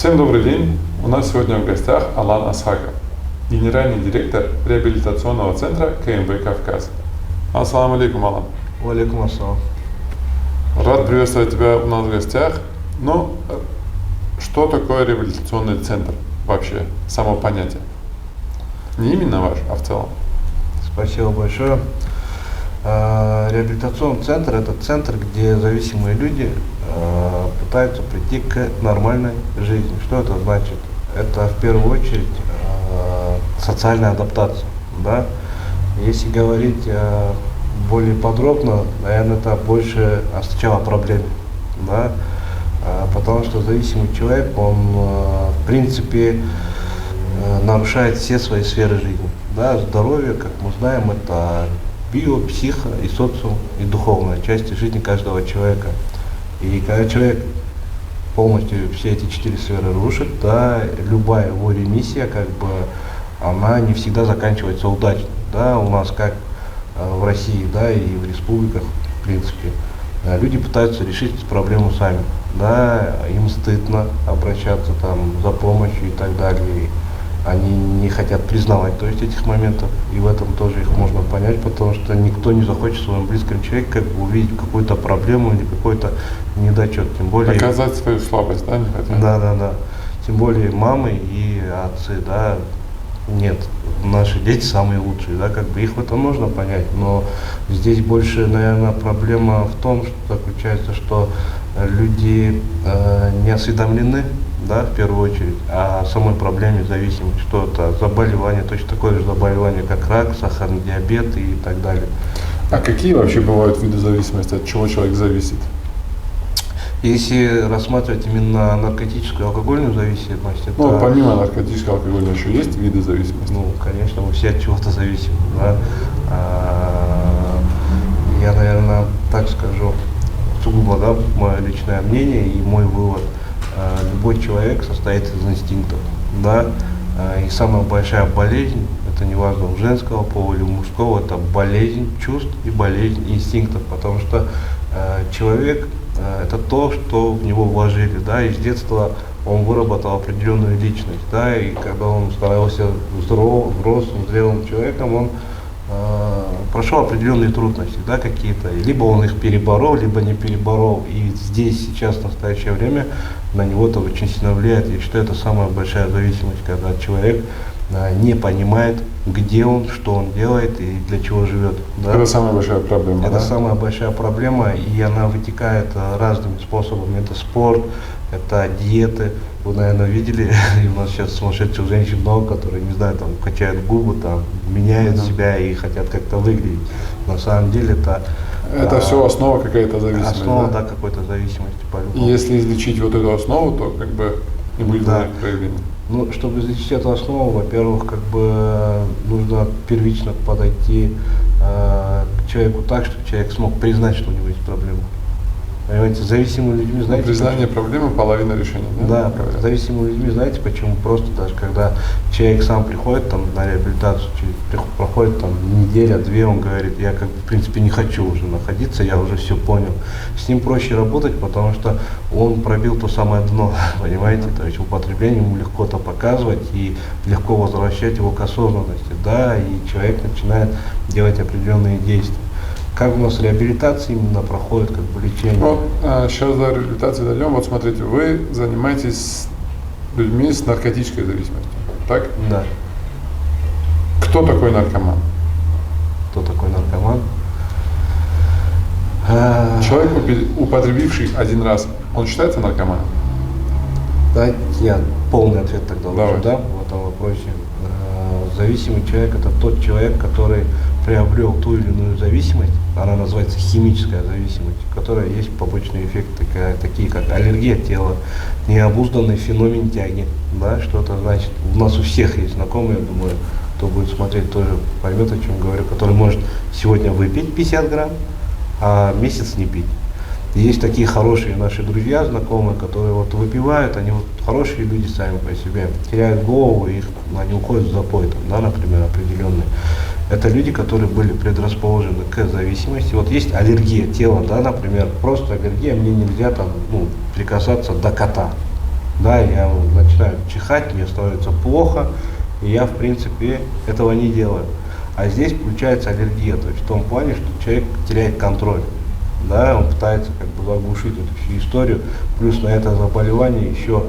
Всем добрый день! У нас сегодня в гостях Алан Асхаков, генеральный директор реабилитационного центра КМВ «Кавказ». Ассаламу алейкум, Алан. Алейкум ассалам. Рад приветствовать тебя у нас в гостях. Но что такое реабилитационный центр вообще, само понятие? Не именно ваш, а в целом. Спасибо большое. Реабилитационный центр – это центр, где зависимые люди пытаются прийти к нормальной жизни. Что это значит? Это в первую очередь социальная адаптация. Да? Если говорить более подробно, наверное, это больше сначала о проблеме. Да? Потому что зависимый человек, он в принципе нарушает все свои сферы жизни. Да? Здоровье, как мы знаем, это био, психо и социум, и духовная часть жизни каждого человека. И когда человек полностью все эти 4 сферы рушит, да, любая его ремиссия, она не всегда заканчивается удачно. Да, у нас как в России, да, и в республиках, в принципе, люди пытаются решить проблему сами. Да, им стыдно обращаться там за помощью и так далее. Они не хотят признавать, то есть, этих моментов, и в этом тоже их можно понять, потому что никто не захочет в своем близком человеке увидеть какую-то проблему или какой-то недочет, тем более… Показать свою слабость, да, не хотят? Да. Тем более мамы и отцы, да, нет, наши дети самые лучшие, да, их в этом можно понять, но здесь больше, наверное, проблема в том, что заключается, что люди не осведомлены, да, в первую очередь, о самой проблеме зависимости, что это заболевание, точно такое же заболевание, как рак, сахарный диабет и так далее. А какие вообще бывают виды зависимости, от чего человек зависит? Если рассматривать именно наркотическую и алкогольную зависимость, это… помимо наркотической и алкогольной еще есть виды зависимости? Конечно, мы все от чего-то зависим, да. Я, наверное, так скажу, сугубо, да, мое личное мнение и мой вывод. Любой человек состоит из инстинктов, да, и самая большая болезнь, это неважно у женского пола или у мужского, это болезнь чувств и болезнь инстинктов, потому что человек это то, что в него вложили, да, и с детства он выработал определенную личность, да, и когда он становился взрослым, зрелым человеком, он прошел определенные трудности, да, какие-то, либо он их переборол, либо не переборол, и здесь, сейчас, в настоящее время, на него это очень сильно влияет. Я считаю, это самая большая зависимость, когда человек не понимает, где он, что он делает и для чего живет. Да? Это самая большая проблема. Это самая большая проблема, и она вытекает разными способами. Это спорт, это диеты. Вы, наверное, видели, и у нас сейчас сумасшедших женщин много, которые, не знаю, там, качают губы, там, меняют себя и хотят как-то выглядеть. На самом деле это все основа какая-то зависимости. Основа, да, какой-то зависимости по-любому. И если излечить вот эту основу, то не будет проявления. Ну, чтобы излечить эту основу, во-первых, нужно первично подойти к человеку так, чтобы человек смог признать, что у него есть проблема. Понимаете, зависимыми людьми, знаете… Признание проблемы – половина решения. Да, зависимыми людьми, знаете почему? Просто даже когда человек сам приходит там, на реабилитацию, проходит там неделя-две, он говорит, я в принципе не хочу уже находиться, я уже все понял. С ним проще работать, потому что он пробил то самое дно, понимаете? То есть употребление ему легко это показывать и легко возвращать его к осознанности, да, и человек начинает делать определенные действия. Как у нас реабилитация именно проходит, лечение? Сейчас до реабилитации дойдем. Вот смотрите, вы занимаетесь с людьми с наркотической зависимостью, так? Да. Кто такой наркоман? Кто такой наркоман? Человек, употребивший один раз, он считается наркоманом? Да, я полный ответ тогда Давай. да, в этом вопросе. Зависимый человек – это тот человек, который приобрел ту или иную зависимость, она называется химическая зависимость, у которой есть побочные эффекты, такие как аллергия тела, необузданный феномен тяги. Да, что это значит? У нас у всех есть знакомые, я думаю, кто будет смотреть, тоже поймет, о чем говорю, который может сегодня выпить 50 грамм, а месяц не пить. И есть такие хорошие наши друзья, знакомые, которые выпивают, они хорошие люди сами по себе, теряют голову, они уходят в запой, да, например, определенные. Это люди, которые были предрасположены к зависимости. Вот есть аллергия тела, да, например, просто аллергия, мне нельзя прикасаться до кота. Да, я начинаю чихать, мне становится плохо, и я, в принципе, этого не делаю. А здесь включается аллергия, то есть в том плане, что человек теряет контроль. Да, он пытается как бы заглушить эту всю историю. Плюс на это заболевание еще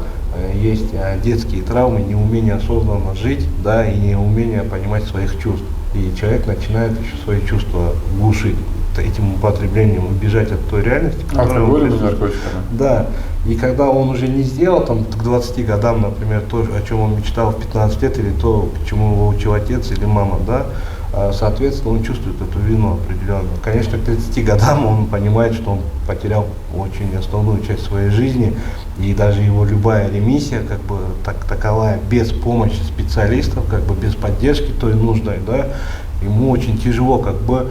есть детские травмы, неумение осознанно жить, да, и неумение понимать своих чувств. И человек начинает еще свои чувства глушить этим употреблением, убежать от той реальности, которая алкоголем и наркотиками. Да. И когда он уже не сделал там к 20 годам, например, то, о чем он мечтал в 15 лет, или то, к чему его учил отец или мама, да, соответственно, он чувствует эту вину определенно. Конечно, к 30 годам он понимает, что он потерял очень основную часть своей жизни, и даже его любая ремиссия, как бы таковая, без помощи специалистов, как бы без поддержки той нужной, да, ему очень тяжело как бы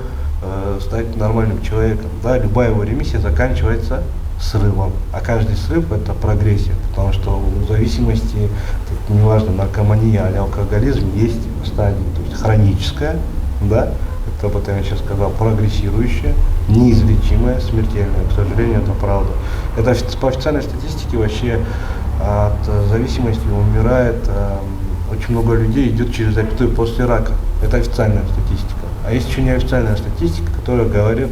стать нормальным человеком. Да, любая его ремиссия заканчивается срывом, а каждый срыв это прогрессия, потому что у зависимости, неважно, наркомания или алкоголизм, есть стадии, то есть хроническая, да, это об этом я сейчас сказал, прогрессирующая, неизлечимая, смертельная, к сожалению, это правда. Это по официальной статистике вообще от зависимости умирает очень много людей, идет через запятую после рака. Это официальная статистика. А есть еще неофициальная статистика, которая говорит,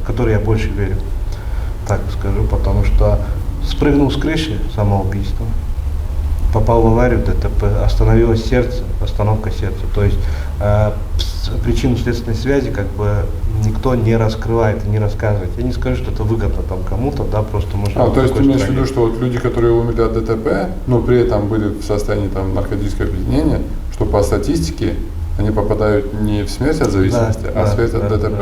которой я больше верю. Так скажу, потому что спрыгнул с крыши, самоубийство, попал в аварию, ДТП, остановилось сердце, остановка сердца. То есть причину следственной связи как бы никто не раскрывает и не рассказывает. Я не скажу, что это выгодно там кому-то, да, просто можно. То есть ты имеешь в виду, что вот люди, которые умерли от ДТП, но при этом были в состоянии там наркотического опьянения, что по статистике они попадают не в смерть от зависимости, а в смерть от ДТП.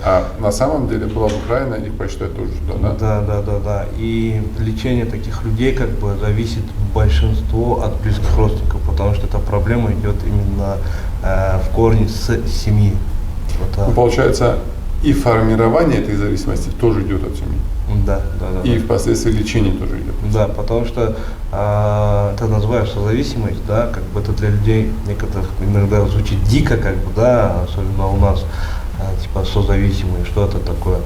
А на самом деле была бы Украина, их посчитать тоже туда, да? Да. И лечение таких людей как бы зависит большинство от близких родственников, потому что эта проблема идет именно в корне с семьи. Вот, получается, и формирование этой зависимости тоже идет от семьи. Да. И впоследствии лечение тоже идет. Да, потому что это называется созависимость, да, как бы это для людей некоторых иногда звучит дико, как бы, да, особенно у нас, типа созависимые, что это такое.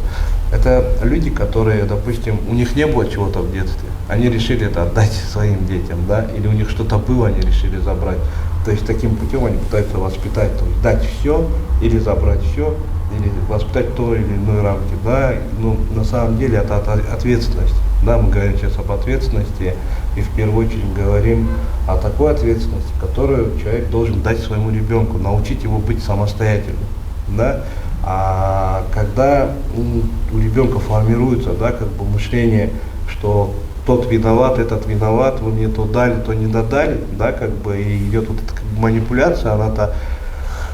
Это люди, которые, допустим, у них не было чего-то в детстве, они решили это отдать своим детям, да, или у них что-то было, они решили забрать. То есть таким путем они пытаются воспитать, то есть дать все или забрать все, или воспитать той или иной рамки, да, но на самом деле это ответственность, да, мы говорим сейчас об ответственности и в первую очередь говорим о такой ответственности, которую человек должен дать своему ребенку, научить его быть самостоятельным, да, а когда у ребенка формируется, да, как бы мышление, что тот виноват, этот виноват, вы мне то дали, то не додали, да, как бы, и идет вот эта как бы манипуляция, она-то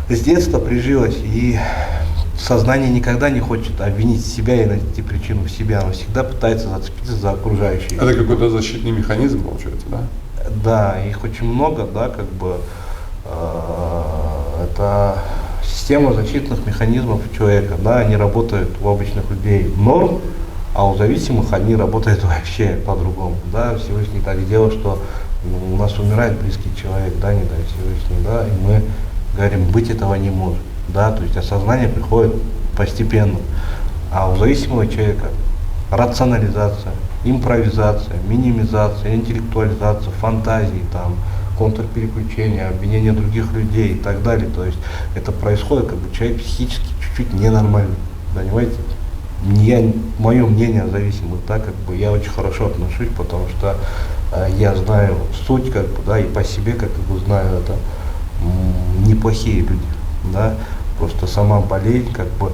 с детства прижилась, и сознание никогда не хочет обвинить себя и найти причину в себе, оно всегда пытается зацепиться за окружающие. Это какой-то защитный механизм получается, да? Да, их очень много, да, как бы, это система защитных механизмов человека, да, они работают у обычных людей норм, а у зависимых они работают вообще по-другому, да, Всевышний так сделал, что у нас умирает близкий человек, да, не дай Всевышний, да, и мы говорим, быть этого не может, да, то есть осознание приходит постепенно, а у зависимого человека рационализация, импровизация, минимизация, интеллектуализация, фантазии, там, контрпереключение, обвинение других людей и так далее, то есть это происходит, как бы человек психически чуть-чуть ненормальный, понимаете? Мое мнение о зависимых, да, как бы я очень хорошо отношусь, потому что я знаю суть, как бы, да, и по себе, как бы знаю, это неплохие люди, да, просто сама болезнь, как бы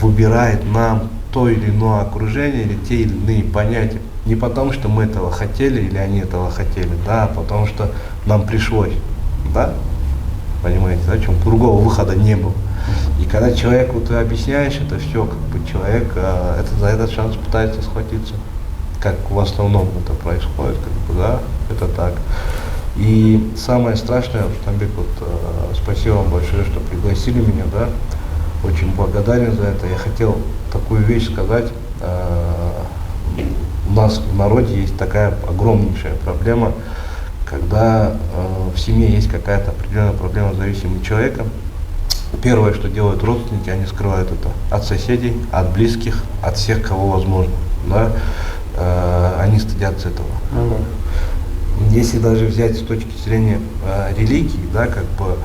выбирает нам то или иное окружение или те или иные понятия, не потому что мы этого хотели или они этого хотели, да, а потому что нам пришлось, да, понимаете, да, чем другого выхода не было. И когда человеку ты объясняешь это все, как бы человек за этот шанс пытается схватиться, как в основном это происходит, как бы, да, это так. И самое страшное, Рустамбек, вот, спасибо вам большое, что пригласили меня, да, очень благодарен за это. Я хотел такую вещь сказать, у нас в народе есть такая огромнейшая проблема, когда в семье есть какая-то определенная проблема с зависимым человеком. Первое, что делают родственники, они скрывают это от соседей, от близких, от всех, кого возможно. Да? Они стыдятся этого. Если даже взять с точки зрения религии, да, как бы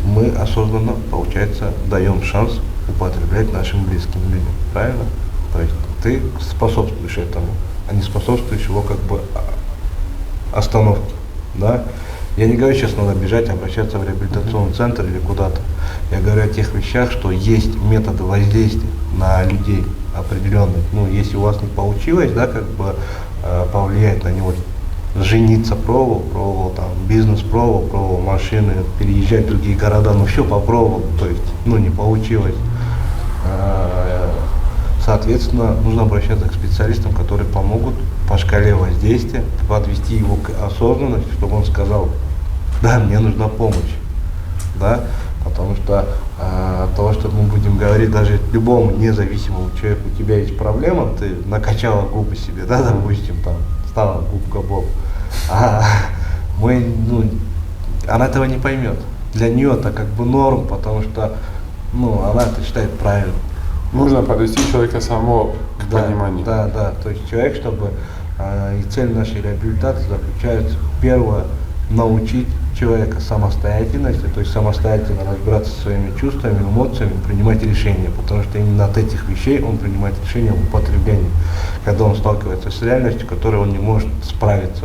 мы осознанно, получается, даем шанс употреблять нашим близким людям, правильно? То есть ты способствуешь этому, а не способствуешь его как бы остановке, да? Я не говорю, сейчас надо бежать, обращаться в реабилитационный центр или куда-то. Я говорю о тех вещах, что есть методы воздействия на людей определенные. Ну, если у вас не получилось, да, как бы повлиять на него, жениться пробовал, там, бизнес пробовал машины, переезжать в другие города, ну все попробовал, то есть, ну не получилось. Соответственно, нужно обращаться к специалистам, которые помогут по шкале воздействия подвести его к осознанности, чтобы он сказал, да, мне нужна помощь, да, потому что от того, что мы будем говорить даже любому независимому человеку, у тебя есть проблема, ты накачала губы себе, да, допустим, там, стала губка Боб, она этого не поймет. Для нее это как бы норм, потому что, она это считает правильным. Нужно подвести человека само к пониманию. Да, то есть человек, чтобы, и цель нашей реабилитации заключается, первое, научить человека самостоятельности, то есть самостоятельно разбираться со своими чувствами, эмоциями, принимать решения, потому что именно от этих вещей он принимает решения об употреблении, когда он сталкивается с реальностью, которой он не может справиться,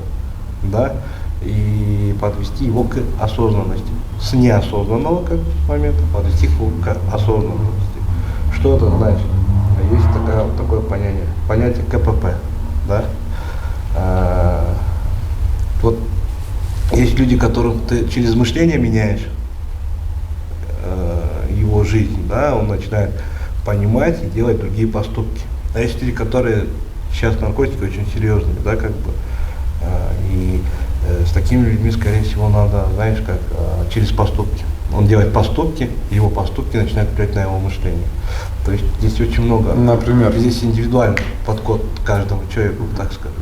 да, и подвести его к осознанности, с неосознанного как момента подвести его к осознанности. Что это значит? Есть такое понятие КПП, да. Вот есть люди, которым ты через мышление меняешь его жизнь, да, он начинает понимать и делать другие поступки. А есть люди, которые сейчас наркотики очень серьезные, да, как бы, и с такими людьми, скорее всего, надо, знаешь, как через поступки. Он делает поступки, и его поступки начинают влиять на его мышление. То есть здесь очень много. Например? Здесь индивидуальный подход к каждому человеку, так скажем.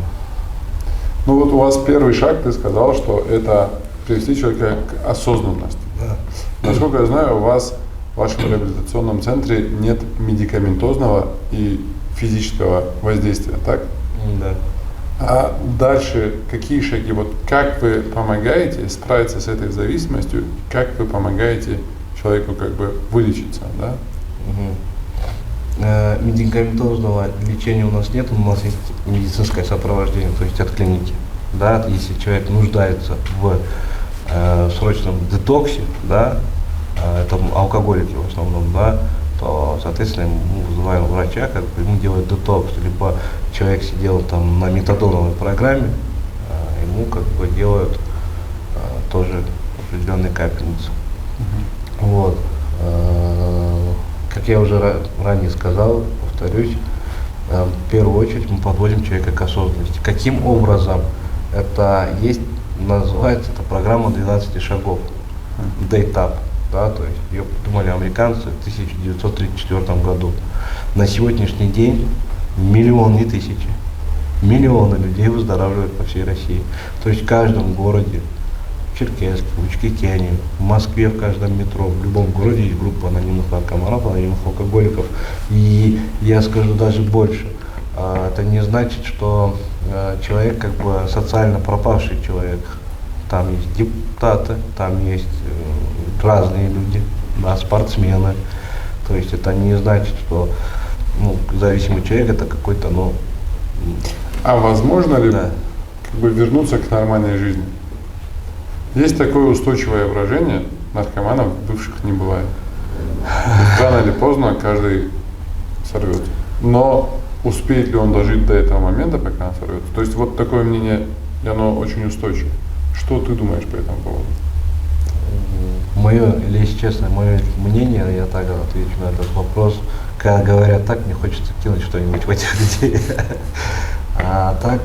Ну вот у вас первый шаг, ты сказал, что это привести человека к осознанности. Да. Насколько я знаю, у вас в вашем реабилитационном центре нет медикаментозного и физического воздействия, так? Да. А дальше какие шаги? Вот как вы помогаете справиться с этой зависимостью? Как вы помогаете человеку как бы вылечиться, да? Медикаментозного лечения у нас нет, у нас есть медицинское сопровождение, то есть от клиники. Да, если человек нуждается в срочном детоксе, да, это алкоголики в основном, да, то, соответственно, мы вызываем врача, как бы ему делают детокс, либо человек сидел там на метадоновой программе, ему как бы делают тоже определенные капельницы. Вот. Как я уже ранее сказал, повторюсь, в первую очередь мы подводим человека к осознанности. Каким образом? Это есть, называется это программа 12 шагов, DATAP, да, то есть ее придумали американцы в 1934 году. На сегодняшний день миллионы людей выздоравливают по всей России. То есть в каждом городе, в Черкесске, в Учкетяне, в Москве, в каждом метро, в любом городе есть группа анонимных наркоманов, анонимных алкоголиков. И я скажу даже больше. Это не значит, что человек как бы социально пропавший человек. Там есть депутаты, там есть разные люди, да, спортсмены. То есть это не значит, что зависимый человек это какой-то, А возможно ли да. как бы вернуться к нормальной жизни? Есть такое устойчивое выражение: наркоманов бывших не бывает. Рано или поздно каждый сорвет. Но успеет ли он дожить до этого момента, пока он сорвет? То есть вот такое мнение, и оно очень устойчиво. Что ты думаешь по этому поводу? Если честно, мое мнение, я так отвечу на этот вопрос. Когда говорят так, мне хочется кинуть что-нибудь в этих людей. А так,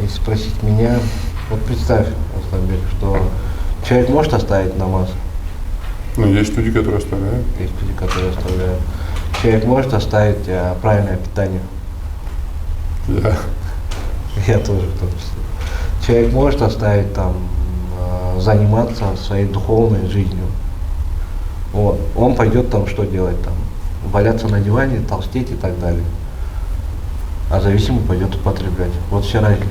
если спросить меня, вот представь, что человек может оставить намаз? Есть люди, которые оставляют. Есть люди, которые оставляют. Человек может оставить правильное питание? Да. Я тоже в том числе. Человек может оставить там заниматься своей духовной жизнью. Вот. Он пойдет там что делать там? Валяться на диване, толстеть и так далее. А зависимый пойдет употреблять. Вот вся разница.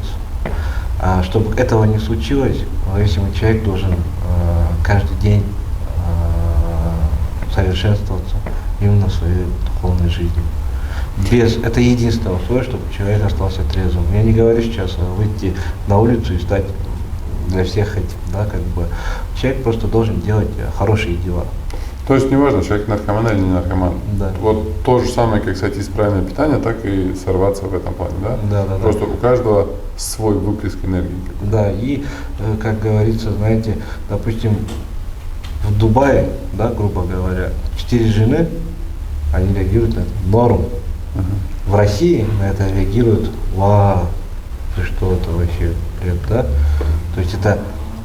Чтобы этого не случилось, зависимый человек должен каждый день совершенствоваться именно в своей духовной жизни. Это единственное условие, чтобы человек остался трезвым. Я не говорю сейчас выйти на улицу и стать для всех этим, да, как бы. Человек просто должен делать хорошие дела. То есть неважно, человек наркоман или не наркоман. Да. Вот то же самое, как сойти с правильного питания, так и сорваться в этом плане, да? Да. Просто у каждого свой выплеск энергии. Да, и, как говорится, знаете, допустим, в Дубае, да, грубо говоря, 4 жены, они реагируют на это норм. В России на это реагируют: вау, ты что, это вообще бред, да? То есть это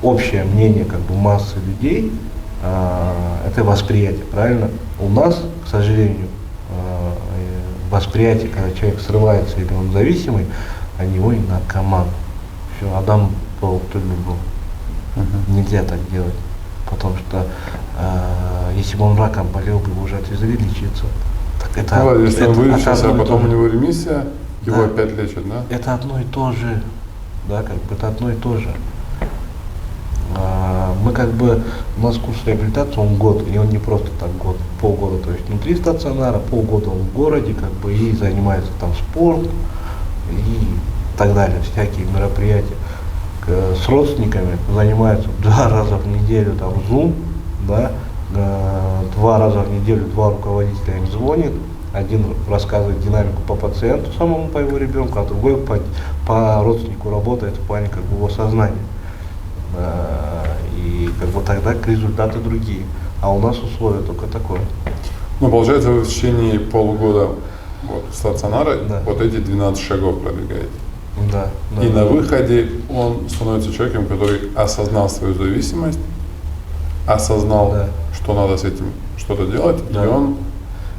общее мнение как бы массы людей, это восприятие, правильно? У нас, к сожалению, восприятие, когда человек срывается или он зависимый, а него и наркоман. Все, Адам был, кто был. Нельзя так делать, потому что если бы он раком болел, бы его уже отвезли лечиться. Так это, если он вылечился, а потом у же. него ремиссия, его Да. опять лечат, да? Это одно и то же, да, как бы это одно и то же. Мы как бы, у нас курс реабилитации, он год, и он не просто так год, полгода, то есть внутри стационара, полгода он в городе, как бы, и занимается там спорт и так далее, всякие мероприятия. С родственниками занимаются 2 раза в неделю, там, Zoom, да, 2 раза в неделю 2 руководителя им звонит, один рассказывает динамику по пациенту, самому по его ребенку, а другой по родственнику работает в плане как бы его сознания. И как бы тогда результаты другие. А у нас условия только такое. Ну, получается, вы в течение полугода вот, стационара Да. вот эти 12 шагов продвигаете. Да. И на выходе он становится человеком, который осознал свою зависимость, осознал, Да. что надо с этим что-то делать, Да. и он,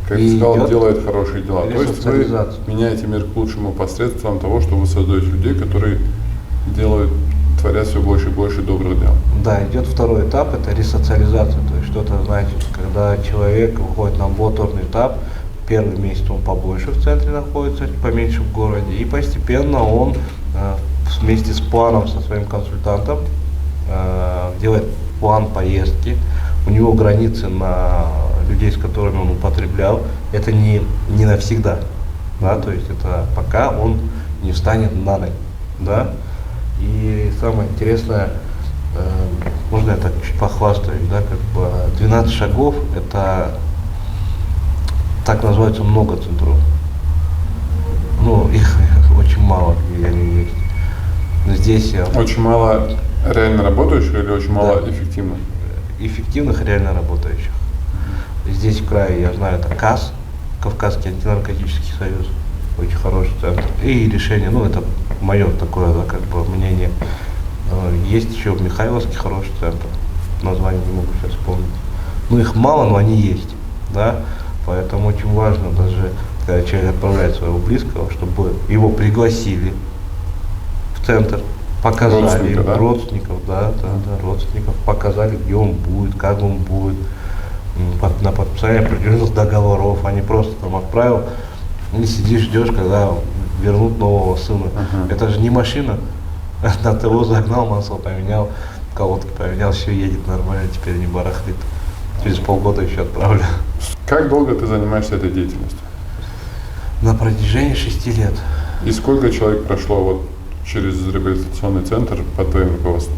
как И ты сказал, идет делает хорошие дела. То есть вы ресоциализация. меняете мир к лучшему посредством того, что вы создаете людей, которые творят все больше и больше добрых дел. Да, идет второй этап, это ресоциализация, то есть что-то значит, когда человек выходит на амбулаторный этап, первый месяц он побольше в центре находится, поменьше в городе, и постепенно он вместе с планом со своим консультантом делает план поездки, у него границы на людей, с которыми он употреблял, это не навсегда, да, то есть это пока он не встанет на ноги, да. И самое интересное, можно я так чуть похвастаюсь, да, как бы 12 шагов, это так называется много центров. Ну, их очень мало, где они есть. Но здесь Очень мало реально работающих или очень мало Да. эффективных? эффективных, реально работающих. Здесь в крае, я знаю, это КАС, Кавказский антинаркотический союз, очень хороший центр. И решение, ну это мое такое, да, как бы мнение. Есть еще в Михайловске хороший центр, название не могу сейчас вспомнить. Ну их мало, но они есть, да. Поэтому очень важно, даже когда человек отправляет своего близкого, чтобы его пригласили в центр, показали Родственника, да? родственников, да, родственников, показали, где он будет, как он будет, на подписание определенных договоров, а не просто там отправил и сидишь, ждешь, когда вернут нового сына. Это же не машина, на ТО загнал, масло поменял, колодки поменял, все едет нормально, теперь не барахлит. Через полгода еще отправлю. Как долго ты занимаешься этой деятельностью? На протяжении 6 лет. И сколько человек прошло вот через реабилитационный центр под твоим руководством?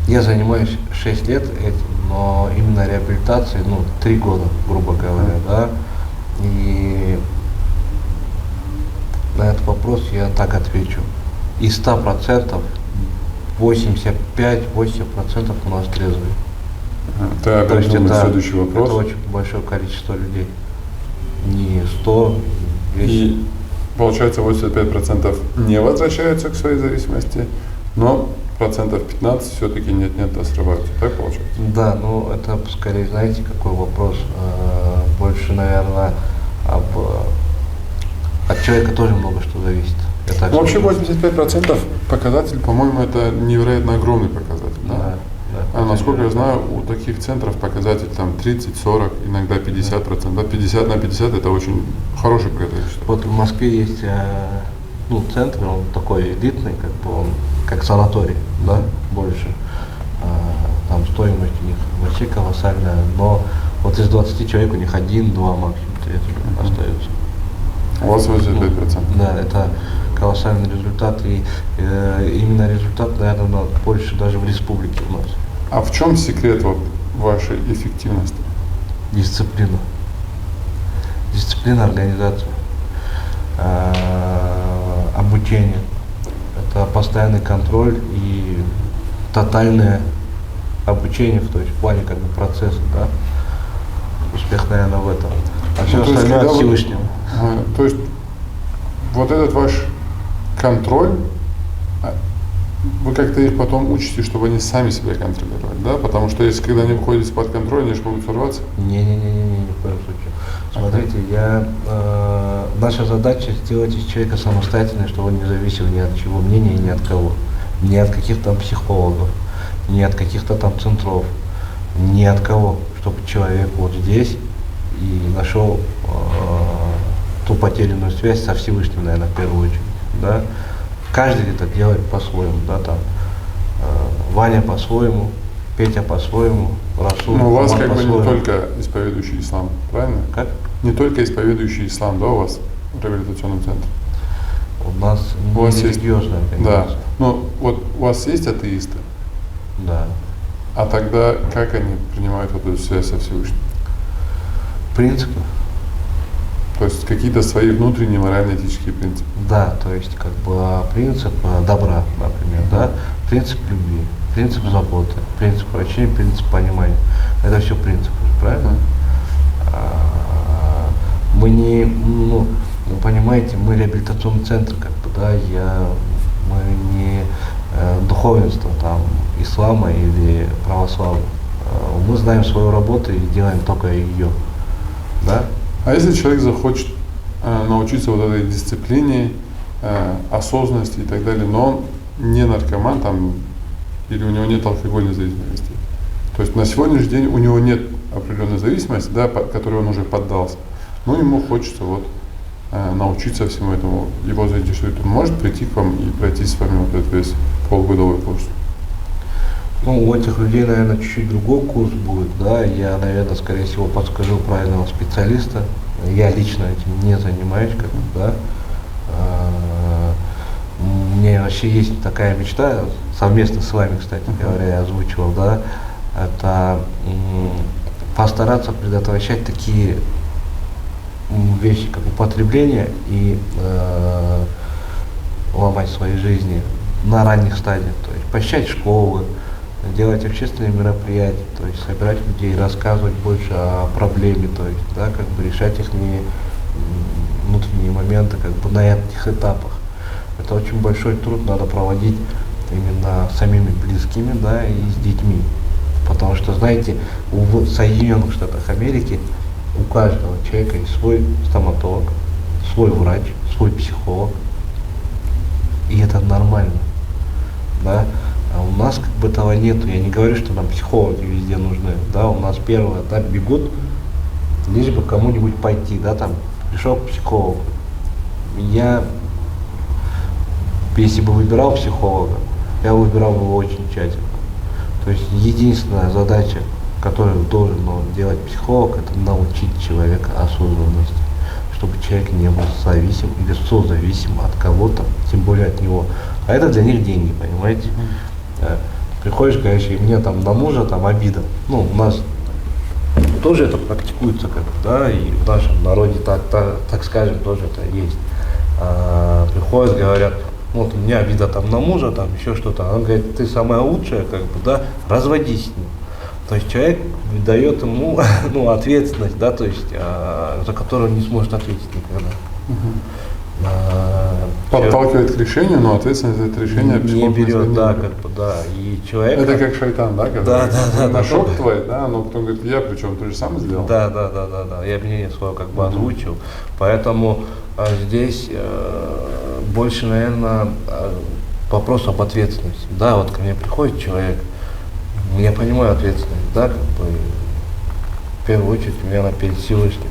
Я занимаюсь 6 лет этим, но именно реабилитацией, 3 года, грубо говоря, да. И на этот вопрос я так отвечу. Из 100%, 85-80% у нас трезвые. Ты опять думаешь следующий вопрос. Это очень большое количество людей. Не 100, 200. И получается 85% не возвращаются к своей зависимости, но 15% все-таки нет-нет, да срываются. Так получается? Да, это скорее, знаете, какой вопрос, больше, наверное, от человека тоже много что зависит. Вообще 85% показатель, по-моему, это невероятно огромный показатель. Да? Да, насколько я знаю, у таких центров показатель там 30-40, иногда 50%. Да? 50 на 50 это очень хороший показатель. Вот в Москве есть ну, центр, он такой элитный, как бы он, как санаторий, да, больше. Там стоимость у них вообще колоссальная, но вот из 20 человек у них 1-2 максимум остаются. У вас 85%. Да, это колоссальный результат, и именно результат, наверное, больше даже в республике у нас. А в чем секрет вот вашей эффективности? Дисциплина. Дисциплина, организация, обучение. Это постоянный контроль и тотальное обучение, то есть в плане как бы процесса, да. Успех, наверное, в этом. А все остальное от Всевышнего. То есть вот этот ваш контроль, вы как-то их потом учите, чтобы они сами себя контролировали, да? Потому что если когда они выходят из-под контроля, они же могут сорваться. Не, ни в коем случае. Смотрите, наша задача сделать из человека самостоятельным, чтобы он не зависел ни от чего мнения, ни от кого. Ни от каких-то там психологов, ни от каких-то там центров, ни от кого. Чтобы человек вот здесь и нашел ту потерянную связь со Всевышним, наверное, в первую очередь. Да? Каждый это делает по-своему, да, там Ваня по-своему, Петя по-своему, Расул. Но у вас как бы не только исповедующий ислам, правильно? Как? Не только исповедующий ислам, да, у вас в реабилитационном центре? У нас не религиозная организация. Да. Ну, вот у вас есть атеисты? Да. А тогда как они принимают вот эту связь со Всевышним? Принципы. То есть какие-то свои внутренние морально-этические принципы? Да, то есть как бы принцип добра, например, да, принцип любви, принцип заботы, принцип прощения, принцип понимания. Это все принципы, правильно? Мы не, ну, вы понимаете, мы реабилитационный центр, как бы, да, мы не духовенство там ислама или православия. Мы знаем свою работу и делаем только ее, да? А если человек захочет научиться вот этой дисциплине, осознанности и так далее, но он не наркоман там, или у него нет алкогольной зависимости, то есть на сегодняшний день у него нет определенной зависимости, да, которой он уже поддался, но ему хочется вот научиться всему этому, его заинтересует, он может прийти к вам и пройти с вами вот этот весь полугодовой курс? Ну, у этих людей, наверное, чуть-чуть другой курс будет, да, я, наверное, скорее всего, подскажу правильного специалиста, я лично этим не занимаюсь, как бы, да, у меня вообще есть такая мечта, совместно с вами, кстати говоря, я озвучивал, да, это постараться предотвращать такие вещи, как употребление и ломать свои жизни на ранних стадиях, то есть посещать школы, делать общественные мероприятия, то есть собирать людей, рассказывать больше о проблеме, то есть, да, как бы решать их внутренние моменты, как бы на этих этапах. Это очень большой труд надо проводить именно самими близкими, да, и с детьми. Потому что, знаете, в Соединенных Штатах Америки у каждого человека есть свой стоматолог, свой врач, свой психолог. И это нормально, да. А у нас как бы этого нету. Я не говорю, что нам психологи везде нужны. Да, у нас первый этап бегут, лишь бы кому-нибудь пойти, да, там, пришел к психологу. Если бы выбирал психолога, я выбирал его очень тщательно. То есть единственная задача, которую должен делать психолог, это научить человека осознанности, чтобы человек не был зависим или созависим от кого-то, тем более от него. А это для них деньги, понимаете? Приходишь, говоришь, и мне там на мужа там обида. Ну, у нас тоже это практикуется, как бы, да, и в нашем народе, так скажем, тоже это есть. Приходят, говорят, вот у меня обида там на мужа, там еще что-то. Он говорит, ты самая лучшая, как бы, да, разводись с ним. То есть человек дает ему ответственность, да, то есть, за которую он не сможет ответить никогда. Подталкивает к решению, но ответственность за это решение не берет, да, как бы, да. И человек. Это как шайтан, да, когда нашел твой, да, но потом говорит, я причем ты же сам сделал. Да. Я мнение свое как бы озвучил. Поэтому здесь больше, наверное, вопрос об ответственности. Да, вот ко мне приходит человек, я понимаю ответственность, да, как бы в первую очередь у меня она перед Всевышним.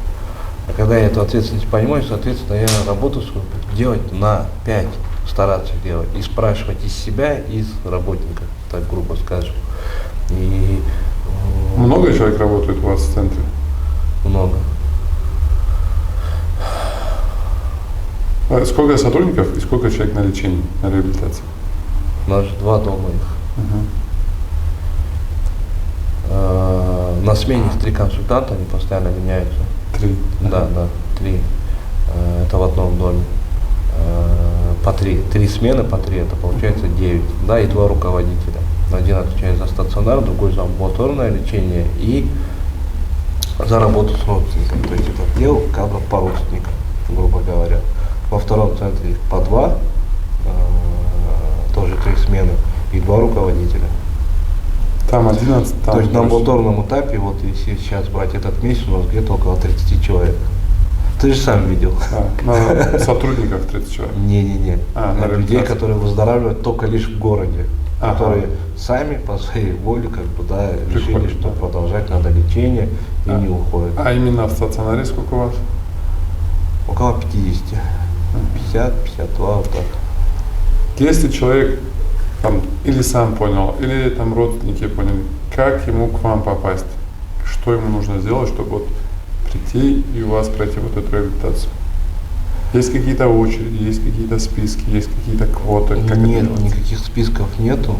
А когда я эту ответственность понимаю, соответственно, я работу свою делать на 5, стараться делать. И спрашивать из себя, из работников, так грубо скажем. И, много человек работает у вас в центре? Много. Сколько сотрудников и сколько человек на лечении, на реабилитации? У нас 2 дома их. На смене 3 консультанта, они постоянно меняются. 3? Да, 3. Это в одном доме. По 3. 3 смены по 3, это получается 9. Да, и 2 руководителя. Один отвечает за стационар, другой за амбулаторное лечение и за работу с родственниками. То есть это дело как бы по родственникам, грубо говоря. Во втором центре их по 2, тоже 3 смены и 2 руководителя. Там 11, там. То есть на амбулаторном этапе, вот если сейчас брать этот месяц, у нас где-то около 30 человек. Ты же сам видел. На сотрудников 30 человек? Не. На людей, которые выздоравливают только лишь в городе. Которые сами по своей воле решили, что продолжать надо лечение и не уходят. А именно в стационаре сколько у вас? Около 50. 50, 52, вот так. Если человек там или сам понял, или там родственники поняли, как ему к вам попасть? Что ему нужно сделать, чтобы вот прийти и у вас пройти вот эту реабилитацию? Есть какие-то очереди, есть какие-то списки, есть какие-то квоты? Нет, никаких списков нету.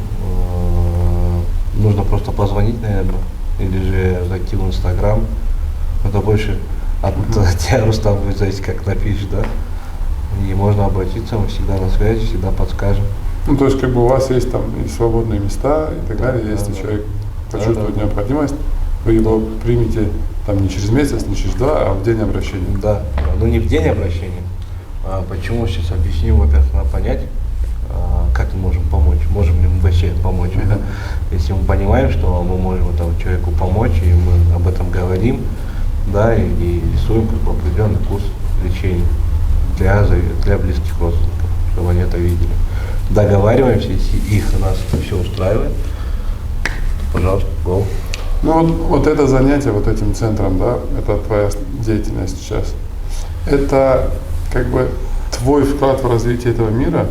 Нужно просто позвонить, наверное, или же зайти в Инстаграм. Это больше от тебя, Рустам, будет зависеть, как напишешь, да? И можно обратиться, мы всегда на связи, всегда подскажем. Ну, то есть, как бы у вас есть там и свободные места и так далее, если человек почувствует необходимость, вы его примете там не через месяц, не через 2, а в день обращения. Да, но не в день обращения. Почему, сейчас объясню, во-первых, надо понять, как мы можем помочь, можем ли мы вообще помочь. Если мы понимаем, что мы можем этому человеку помочь, и мы об этом говорим, да, и рисуем как бы определенный курс лечения для близких родственников, чтобы они это видели. Договариваемся, если нас все устраивает, то, пожалуйста, go. Ну вот это занятие вот этим центром, да, это твоя деятельность сейчас. Это как бы твой вклад в развитие этого мира,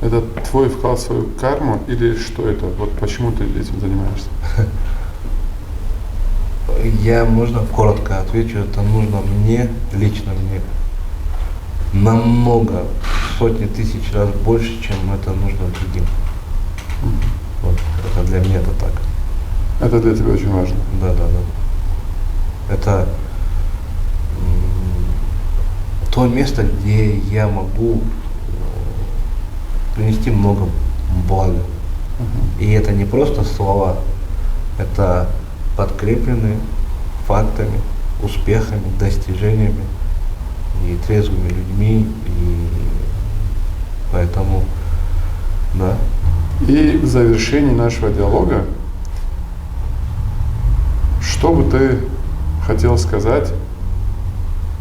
это твой вклад в свою карму или что это? Вот почему ты этим занимаешься? Я, можно коротко отвечу, это нужно мне, лично мне, намного, сотни тысяч раз больше, чем это нужно другим. Вот, это для меня это так. Это для тебя очень важно? Да. Это то место, где я могу принести много блага. И это не просто слова, это подкреплены фактами, успехами, достижениями и трезвыми людьми, и поэтому, да. И в завершении нашего диалога, что бы ты хотел сказать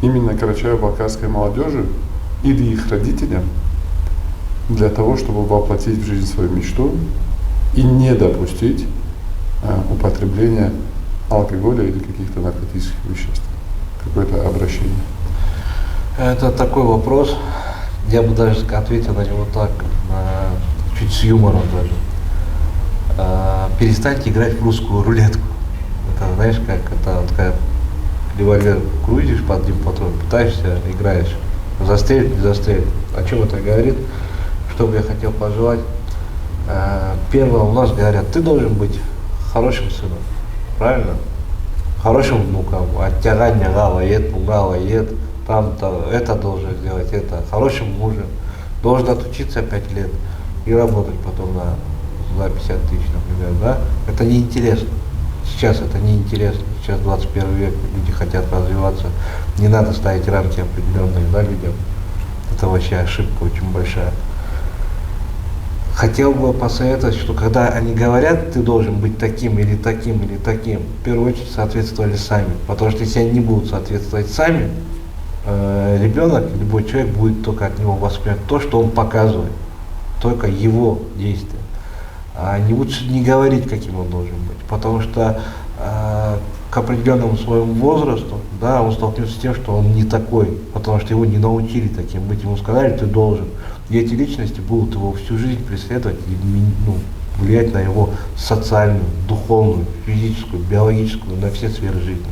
именно карачаево-балкарской молодежи или их родителям для того, чтобы воплотить в жизнь свою мечту и не допустить употребления алкоголя или каких-то наркотических веществ? Какое-то обращение? Это такой вопрос, я бы даже ответил на него так, чуть с юмором даже. Перестаньте играть в русскую рулетку. Это, знаешь, как это вот как револьвер крутишь под один патрон, пытаешься, играешь. Застрелить, не застрелить. О чем это говорит? Что бы я хотел пожелать? Первое, у нас говорят, ты должен быть хорошим сыном, правильно? Хорошим внуком, оттягать галает, пугалает, там-то, это должен сделать, это, хорошим мужем. Должен отучиться 5 лет и работать потом за 50 тысяч, например, да? Это неинтересно. Сейчас это неинтересно. Сейчас 21 век, люди хотят развиваться. Не надо ставить рамки определенные, да, людям. Это вообще ошибка очень большая. Хотел бы посоветовать, что когда они говорят, ты должен быть таким или таким или таким, в первую очередь соответствовали сами. Потому что если они не будут соответствовать сами, ребенок, любой человек будет только от него воспринимать то, что он показывает, только его действия. А лучше не говорить, каким он должен быть, потому что к определенному своему возрасту, да, он столкнется с тем, что он не такой, потому что его не научили таким быть, ему сказали, ты должен. И эти личности будут его всю жизнь преследовать и влиять на его социальную, духовную, физическую, биологическую, на все сферы жизни.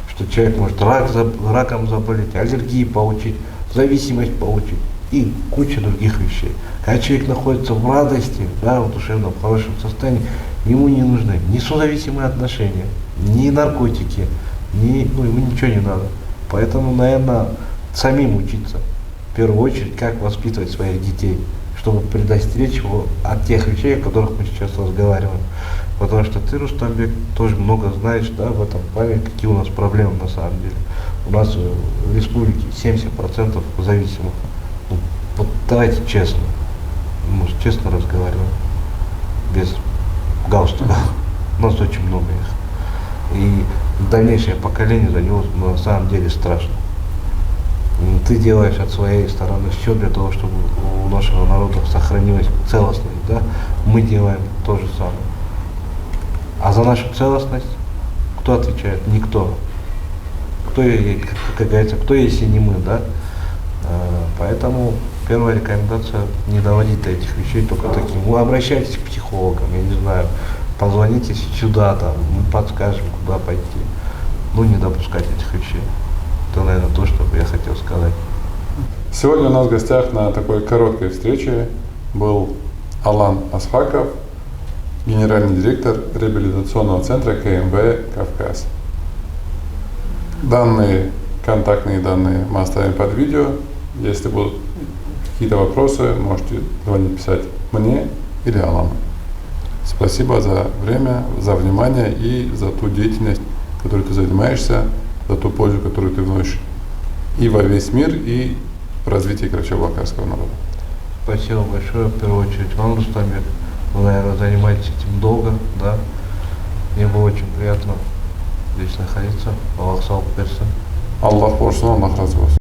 Что человек может раком заболеть, аллергии получить, зависимость получить и куча других вещей. Когда человек находится в радости, да, в душевном, хорошем состоянии, ему не нужны ни созависимые отношения, ни наркотики, ему ничего не надо. Поэтому, наверное, самим учиться, в первую очередь, как воспитывать своих детей, чтобы предостеречь его от тех вещей, о которых мы сейчас разговариваем. Потому что ты, Рустамбек, тоже много знаешь, да, в этом плане, какие у нас проблемы на самом деле. У нас в республике 70% зависимых. Вот давайте честно, может, честно разговариваем, без галстука. У нас очень много их. И дальнейшее поколение за него на самом деле страшно. Ты делаешь от своей стороны все для того, чтобы у нашего народа сохранилась целостность, да? Мы делаем то же самое. А за нашу целостность кто отвечает? Никто. Кто, как говорится, кто если не мы, да? Поэтому первая рекомендация — не доводить до этих вещей только таким. Вы обращайтесь к психологам, я не знаю, позвоните сюда, там, мы подскажем, куда пойти. Не допускать этих вещей. Это, наверное, то, что я хотел сказать. Сегодня у нас в гостях на такой короткой встрече был Алан Асхаков, генеральный директор реабилитационного центра КМБ «Кавказ». Контактные данные мы оставим под видео. Если будут какие-то вопросы, можете звонить, писать мне или Алану. Спасибо за время, за внимание и за ту деятельность, которой ты занимаешься, за ту пользу, которую ты вносишь и во весь мир, и в развитии карачаево-балкарского народа. Спасибо большое, в первую очередь вам, Рустамбек. Вы, наверное, занимаетесь этим долго, да? Мне было очень приятно здесь находиться. Аллах сау берсин. Аллах қоршын, Аллах разы болсын.